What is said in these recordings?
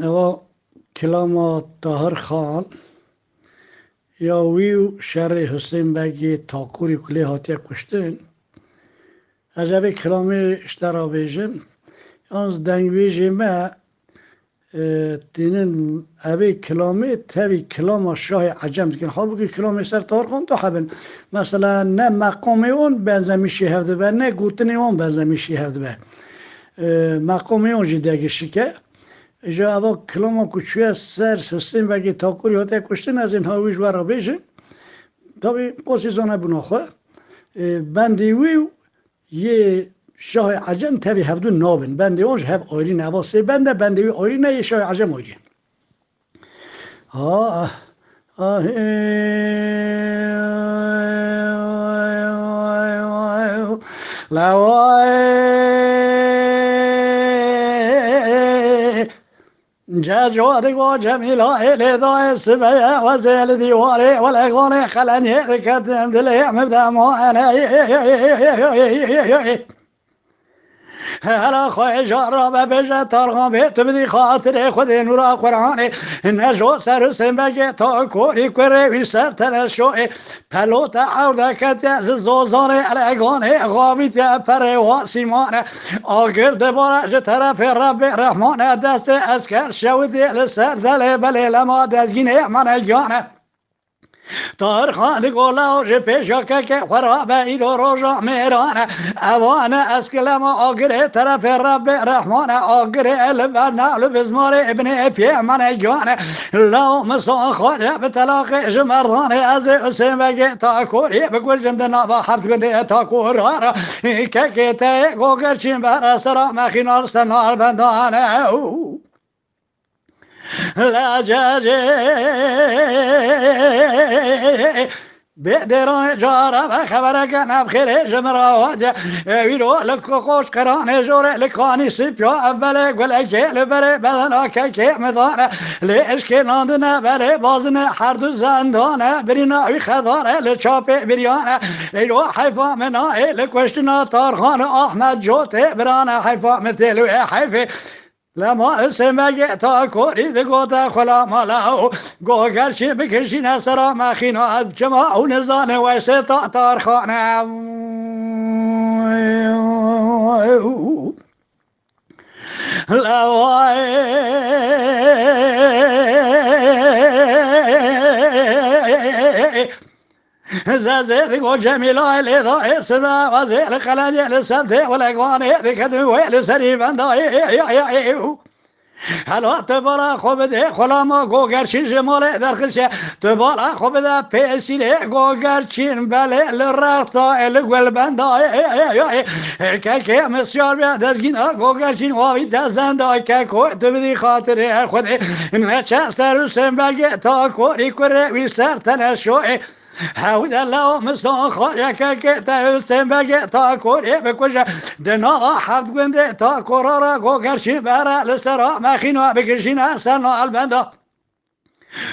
و کلام طاهر خان یا ویو شر حسین بگی تاکوری کلی هاتی کشتن از اوی کلامی اشترا بیجم یانز دنگ بیجم دینن اوی کلامی تاوی کلام شاه عجم دکن حال بگی کلامی سر طاهر خان دو حبن مثلا نه مقامی اون بنزمیشی هفته به نه گوتنی اون بنزمیشی هفته به مقامی اون جیده شکه اجا اوا کلاما کوچوی سر حسین بگی تاکوری هاتی کشتن از این هاویش ورا بیجم تابی پاسیزانه بناخواه بندیوی یه شاه عجم تاوی هفدو نابن بنده اونش هف آیرین حواسه بندیوی آیرینه یه شاه عجم آیرین آه آه جاجودك وجميلة إلي ضاي السبيع وزيل ديواري والأغواني خلاني ذكرت دلي مبدا معانا هلا خوي جرب بجا ترغم بيت بدي خاطري خذي نورا قراني نجو سرسم بقي تاكوري كوري ويسر تلشوي بلوتا عودا كتيا زوزاني الاغاني غاويتيا بري واسيماني آگر دبارا جترف رب رحمان دست اسكر شودي لسر دلي بلي لما دزگيني من الجانه طاهر خان گولا و پیشا که خراب ایرو روزا میرانه اوانه از کلم آگره طرف رب رحمان آگره لبنا لبزمار ابن پیمان جانه لا مسان خواهد به طلاق جمرانه از حسین بگه تاکوری بگو جمدنا با حد کنده تاکور را که ته گوگرچین برا سرا مخینال سنال بندانه لا جاجي بدران جارا خبرك انا بخير جمراوات ويلو لك خوش قران جور لكاني سيبيو اول قلك لبري بدنا كي مدان ليش كناندنا بري بازنا حرد زندان برينا وي خضار لچاپ بريانا ليلو حيفا منا لكوشنا طارخان احمد جوت برانا حيفا مثل حيفي لما اسمه تاکوری دگوتا خلا مالاو گوگرچی بکشین سرا مخینا جماع و نزان ویسه تاتار خانه لوای زازد گو جمیلا لیدا اسما وزیل خلاني لسبته ولقواني دكتو ويل سري بنداي حالا تبارا خوب ده خلاما گوگرچین جمال درخشه تبارا خوب ده پیسیله گوگرچین بله لرختا الگل بندای که مسیار بیاد دزگینا گوگرچین واوی تزندای که کوی تو بدی خاطر خوده نچه سروسن بگه تا کوری کره وی سر تنشوی هاود الله مستان خارج که تهوسن بگه تا کوری بکشه دنا حد گنده تا کورارا گوگرچین برا لسرا مخینو بکشین سرنا البندا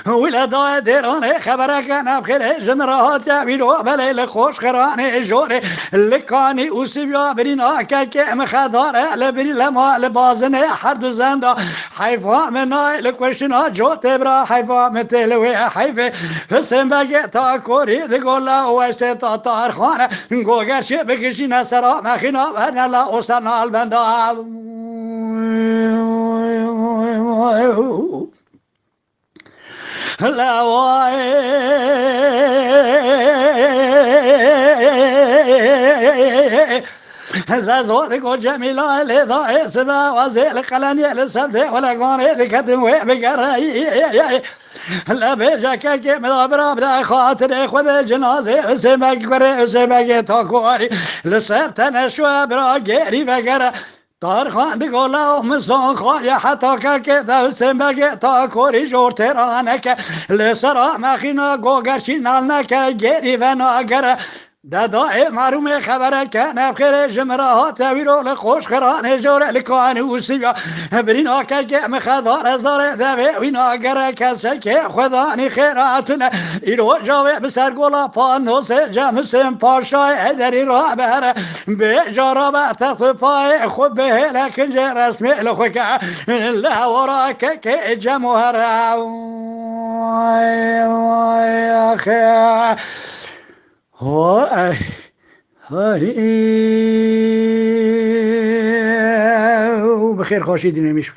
ولدا درانه خبرك انا بخير جمرات ويلو بليل خوش خراني جوري لكاني وسبيا برينا كك مخدار لبري لما لبازنه حرد زنده حيفا منا لكوشنا جو تبرا حيفا متلوي حيفه حسين بگه تا كوري دگولا وسه تا طاهر خان گوگرش بکشینا سرا مخینا ورنلا وسنا البندا لا واي زازوات کو جمیلا لذا اسما وزيل قلني لسبته ولا قاني دكتم وبقري لا بيجا كي مدبر بدا خاطر خود جنازه اسمك قري اسمك تاكوري لسرتنا شو برا غيري وغيره طاهر خان دگولا مسان خان یا حتی که دوسم بگه تا کوری جور ترانه که لسرا مخینا گوگرچی نالنه که گری و ناگره دادای معلومه خبره که نبخیر جمره تاویرو لخوش خرانه جور لکانی وسیبا برین آکه که مخدار زار دوی وین آگره کسی که خدانی خیراتونه ایرو جاوه بسر گولا پانوس جمسیم پاشای دری را بهره به جارا به تخت پای خوب به لکنج رسمی لخو که لحورا که جمهره وای آخه بخیر خوشی دینه میشه